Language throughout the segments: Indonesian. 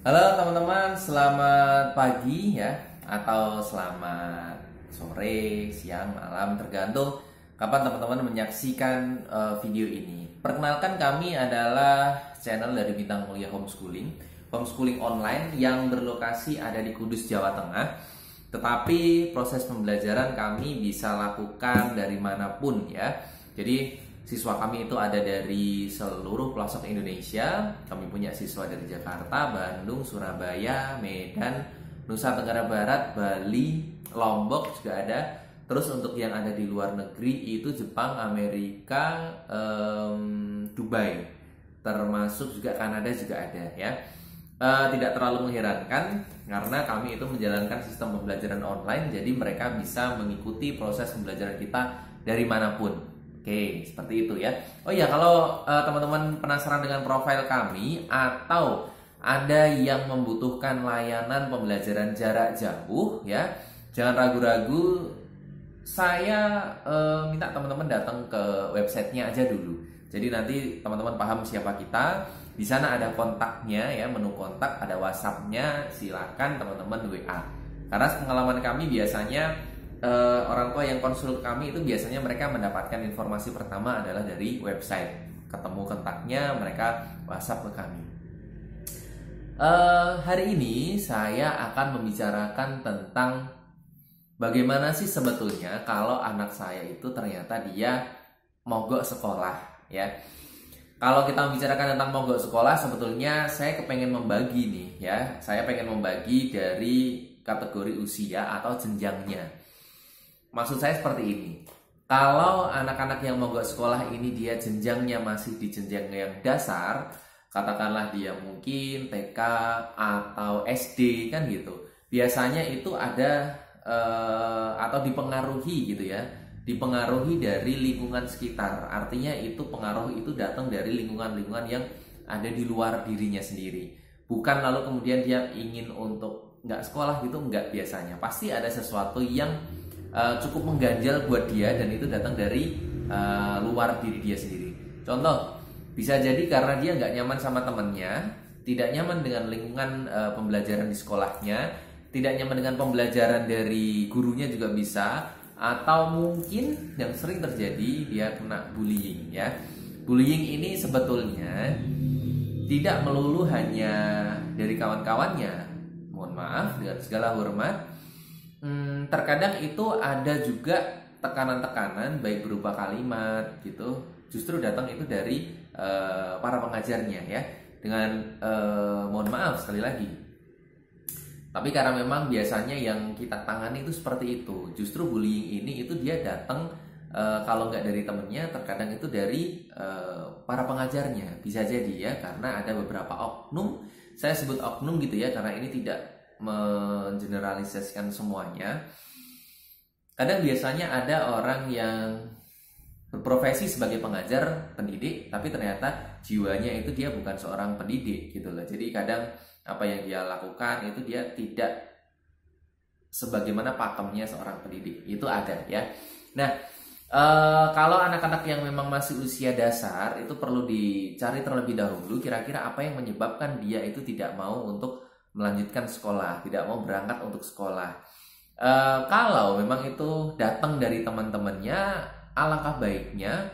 Halo teman-teman, selamat pagi ya, atau selamat sore, siang, malam, tergantung kapan teman-teman menyaksikan video ini. Perkenalkan, kami adalah channel dari Bintang Mulia Homeschooling online yang berlokasi ada di Kudus, Jawa Tengah. Tetapi proses pembelajaran kami bisa lakukan dari manapun ya. Jadi siswa kami itu ada dari seluruh pelosok Indonesia. Kami punya siswa dari Jakarta, Bandung, Surabaya, Medan, Nusa Tenggara Barat, Bali, Lombok juga ada. Terus untuk yang ada di luar negeri itu Jepang, Amerika, Dubai, termasuk juga Kanada juga ada ya. Tidak terlalu mengherankan karena kami itu menjalankan sistem pembelajaran online, jadi mereka bisa mengikuti proses pembelajaran kita dari manapun. Oke, seperti itu ya. Oh ya, kalau teman-teman penasaran dengan profil kami atau ada yang membutuhkan layanan pembelajaran jarak jauh ya, jangan ragu-ragu. Saya minta teman-teman datang ke websitenya aja dulu. Jadi nanti teman-teman paham siapa kita. Di sana ada kontaknya ya, menu kontak, ada WhatsApp-nya. Silakan teman-teman WA. Karena pengalaman kami biasanya orang tua yang konsul kami itu biasanya mereka mendapatkan informasi pertama adalah dari website. Ketemu kontaknya, mereka WhatsApp ke kami. Hari ini saya akan membicarakan tentang bagaimana sih sebetulnya kalau anak saya itu ternyata dia mogok sekolah ya. Kalau kita membicarakan tentang mogok sekolah, sebetulnya saya kepengen membagi nih ya. Saya pengen membagi dari kategori usia atau jenjangnya. Maksud saya seperti ini. Kalau anak-anak yang mogok sekolah ini dia jenjangnya masih di jenjang yang dasar, katakanlah dia mungkin TK atau SD kan gitu. Biasanya itu ada atau dipengaruhi gitu ya. Dipengaruhi dari lingkungan sekitar. Artinya itu pengaruh itu datang dari lingkungan-lingkungan yang ada di luar dirinya sendiri. Bukan lalu kemudian dia ingin untuk nggak sekolah gitu, nggak. Biasanya pasti ada sesuatu yang cukup mengganjal buat dia dan itu datang dari luar diri dia sendiri. Contoh, bisa jadi karena dia nggak nyaman sama temannya, tidak nyaman dengan lingkungan pembelajaran di sekolahnya, tidak nyaman dengan pembelajaran dari gurunya juga bisa, atau mungkin yang sering terjadi dia kena bullying ya. Bullying ini sebetulnya tidak melulu hanya dari kawan-kawannya. Mohon maaf dengan segala hormat. Terkadang itu ada juga tekanan-tekanan baik berupa kalimat gitu, justru datang itu dari para pengajarnya ya. Dengan mohon maaf sekali lagi. Tapi karena memang biasanya yang kita tangani itu seperti itu. Justru bullying ini itu dia datang kalau nggak dari temennya, terkadang itu dari para pengajarnya. Bisa jadi ya, karena ada beberapa oknum. Saya sebut oknum gitu ya, karena ini tidak mengeneralisasikan semuanya. Kadang biasanya ada orang yang berprofesi sebagai pengajar, pendidik, tapi ternyata jiwanya itu dia bukan seorang pendidik gitu loh. Jadi kadang apa yang dia lakukan itu dia tidak sebagaimana pakemnya seorang pendidik. Itu ada ya. Nah, kalau anak-anak yang memang masih usia dasar itu perlu dicari terlebih dahulu kira-kira apa yang menyebabkan dia itu tidak mau untuk melanjutkan sekolah, tidak mau berangkat untuk sekolah. Kalau memang itu datang dari teman-temannya, alangkah baiknya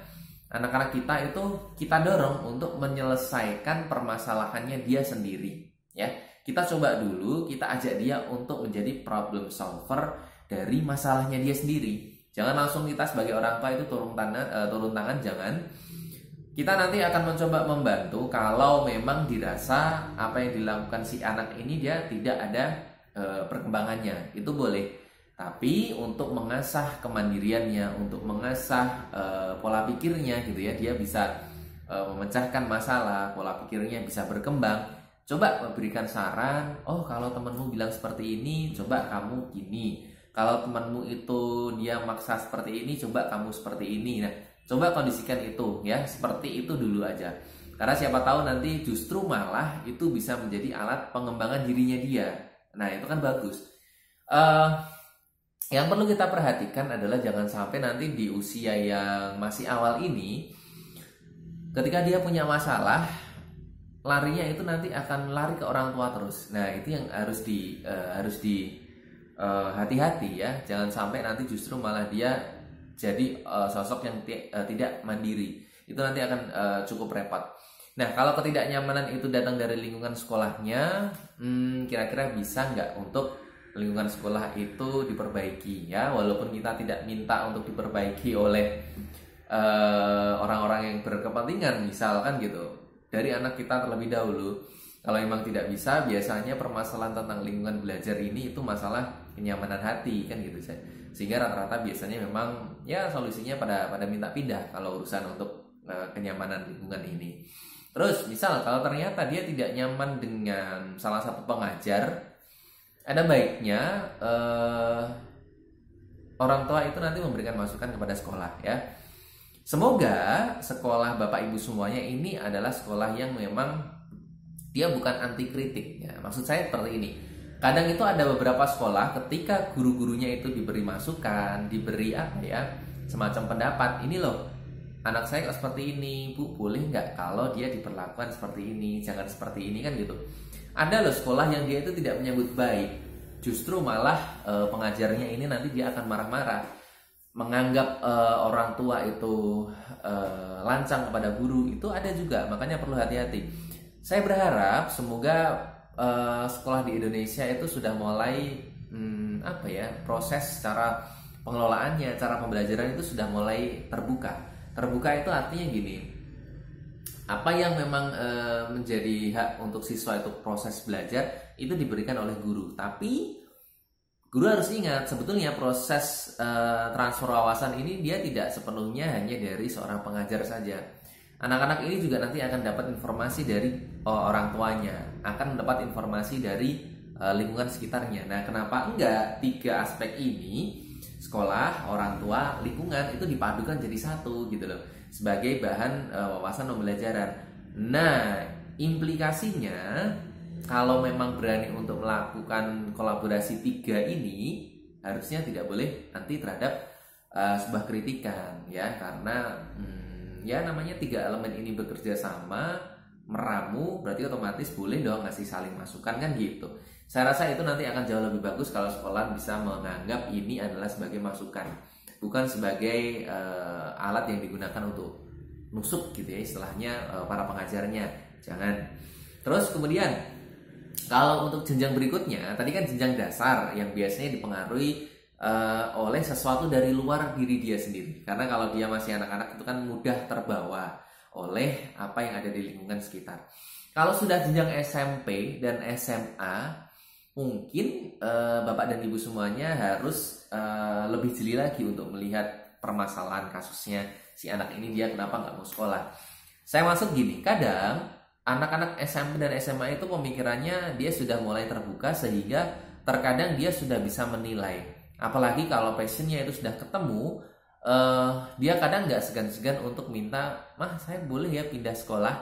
anak-anak kita itu kita dorong untuk menyelesaikan permasalahannya dia sendiri ya. Kita coba dulu, kita ajak dia untuk menjadi problem solver dari masalahnya dia sendiri. Jangan langsung kita sebagai orang tua itu turun tangan, jangan. Kita nanti akan mencoba membantu kalau memang dirasa apa yang dilakukan si anak ini dia tidak ada perkembangannya, itu boleh. Tapi untuk mengasah kemandiriannya, untuk mengasah pola pikirnya gitu ya, dia bisa memecahkan masalah, pola pikirnya bisa berkembang. Coba berikan saran, oh kalau temenmu bilang seperti ini, coba kamu gini. Kalau temenmu itu dia maksa seperti ini, coba kamu seperti ini. Nah, coba kondisikan itu ya, seperti itu dulu aja. Karena siapa tahu nanti justru malah itu bisa menjadi alat pengembangan dirinya dia. Nah, itu kan bagus. Yang perlu kita perhatikan adalah jangan sampai nanti di usia yang masih awal ini, ketika dia punya masalah, larinya itu nanti akan lari ke orang tua terus. Nah, itu yang harus di hati-hati ya, jangan sampai nanti justru malah dia jadi sosok yang tidak mandiri. Itu nanti akan cukup repot. Nah, kalau ketidaknyamanan itu datang dari lingkungan sekolahnya, kira-kira bisa nggak untuk lingkungan sekolah itu diperbaiki ya, walaupun kita tidak minta untuk diperbaiki oleh orang-orang yang berkepentingan misalkan gitu, dari anak kita terlebih dahulu. Kalau memang tidak bisa, biasanya permasalahan tentang lingkungan belajar ini itu masalah kenyamanan hati kan gitu, sehingga rata-rata biasanya memang ya solusinya pada minta pindah kalau urusan untuk kenyamanan lingkungan ini. Terus misal kalau ternyata dia tidak nyaman dengan salah satu pengajar, ada baiknya orang tua itu nanti memberikan masukan kepada sekolah ya. Semoga sekolah Bapak Ibu semuanya ini adalah sekolah yang memang dia bukan anti kritik ya. Maksud saya seperti ini. Kadang itu ada beberapa sekolah ketika guru-gurunya itu diberi masukan, diberi apa ya, semacam pendapat. Ini loh, anak saya kok seperti ini, Bu, boleh nggak kalau dia diperlakukan seperti ini, jangan seperti ini kan gitu. Ada loh sekolah yang dia itu tidak menyambut baik. Justru malah pengajarnya ini nanti dia akan marah-marah, menganggap orang tua itu lancang kepada guru. Itu ada juga, makanya perlu hati-hati. Saya berharap semoga sekolah di Indonesia itu sudah mulai proses cara pengelolaannya, cara pembelajaran itu sudah mulai terbuka. Terbuka itu artinya gini, apa yang memang menjadi hak untuk siswa itu proses belajar itu diberikan oleh guru. Tapi guru harus ingat, sebetulnya proses transfer wawasan ini dia tidak sepenuhnya hanya dari seorang pengajar saja. Anak-anak ini juga nanti akan dapat informasi dari orang tuanya, akan mendapat informasi dari lingkungan sekitarnya. Nah, kenapa enggak 3 aspek ini, sekolah, orang tua, lingkungan, itu dipadukan jadi satu gitu loh, sebagai bahan wawasan pembelajaran. Nah, implikasinya kalau memang berani untuk melakukan kolaborasi 3 ini, harusnya tidak boleh nanti terhadap sebuah kritikan ya, karena ya namanya 3 elemen ini bekerja sama, meramu, berarti otomatis boleh dong ngasih saling masukan kan gitu. Saya rasa itu nanti akan jauh lebih bagus kalau sekolah bisa menganggap ini adalah sebagai masukan, bukan sebagai alat yang digunakan untuk nusuk gitu ya istilahnya para pengajarnya. Jangan. Terus kemudian kalau untuk jenjang berikutnya, tadi kan jenjang dasar yang biasanya dipengaruhi oleh sesuatu dari luar diri dia sendiri. Karena kalau dia masih anak-anak itu kan mudah terbawa oleh apa yang ada di lingkungan sekitar. Kalau sudah jenjang SMP dan SMA, mungkin Bapak dan Ibu semuanya harus lebih jeli lagi untuk melihat permasalahan kasusnya si anak ini, dia kenapa nggak mau sekolah. Saya maksud gini, kadang anak-anak SMP dan SMA itu pemikirannya dia sudah mulai terbuka sehingga terkadang dia sudah bisa menilai. Apalagi kalau passionnya itu sudah ketemu, dia kadang nggak segan-segan untuk minta, "Mah, saya boleh ya pindah sekolah?"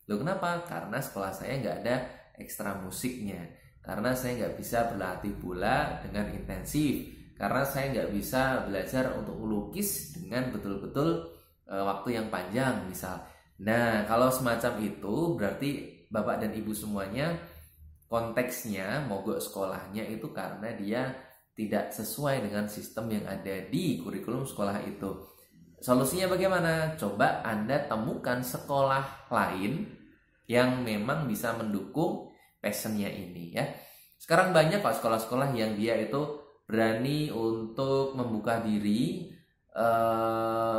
Loh, kenapa? Karena sekolah saya nggak ada ekstra musiknya, karena saya nggak bisa berlatih bola dengan intensif, karena saya nggak bisa belajar untuk melukis dengan betul-betul waktu yang panjang misal. Nah, kalau semacam itu berarti Bapak dan Ibu semuanya konteksnya mogok sekolahnya itu karena dia tidak sesuai dengan sistem yang ada di kurikulum sekolah itu. Solusinya bagaimana? Coba Anda temukan sekolah lain yang memang bisa mendukung passionnya ini ya. Sekarang banyak kok sekolah-sekolah yang dia itu berani untuk membuka diri,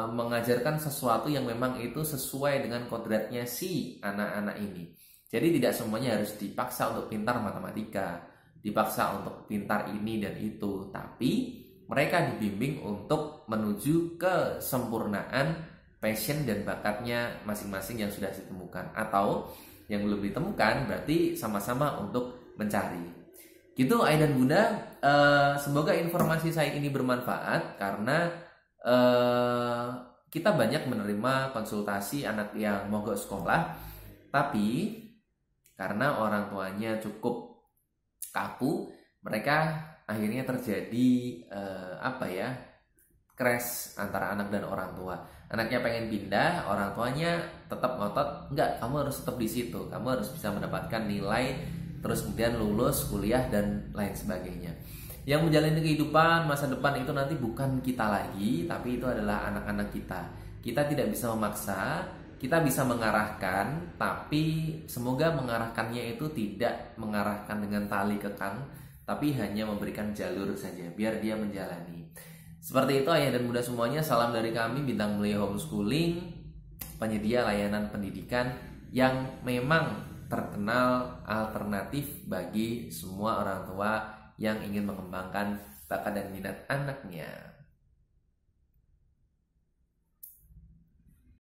mengajarkan sesuatu yang memang itu sesuai dengan kodratnya si anak-anak ini. Jadi tidak semuanya harus dipaksa untuk pintar matematika, dipaksa untuk pintar ini dan itu, tapi mereka dibimbing untuk menuju kesempurnaan passion dan bakatnya masing-masing yang sudah ditemukan, atau yang belum ditemukan berarti sama-sama untuk mencari. Gitu Ayah dan Bunda, semoga informasi saya ini bermanfaat karena kita banyak menerima konsultasi anak yang mogok sekolah, tapi karena orang tuanya cukup kaku, mereka akhirnya terjadi crash antara anak dan orang tua. Anaknya pengen pindah, orang tuanya tetap ngotot, enggak, kamu harus tetap di situ, kamu harus bisa mendapatkan nilai, terus kemudian lulus kuliah dan lain sebagainya. Yang menjalani kehidupan masa depan itu nanti bukan kita lagi, tapi itu adalah anak-anak kita. Kita tidak bisa memaksa, kita bisa mengarahkan, tapi semoga mengarahkannya itu tidak mengarahkan dengan tali kekang, tapi hanya memberikan jalur saja biar dia menjalani. Seperti itu ayah dan bunda semuanya, salam dari kami Bintang Mulia Homeschooling, penyedia layanan pendidikan yang memang terkenal alternatif bagi semua orang tua yang ingin mengembangkan bakat dan minat anaknya.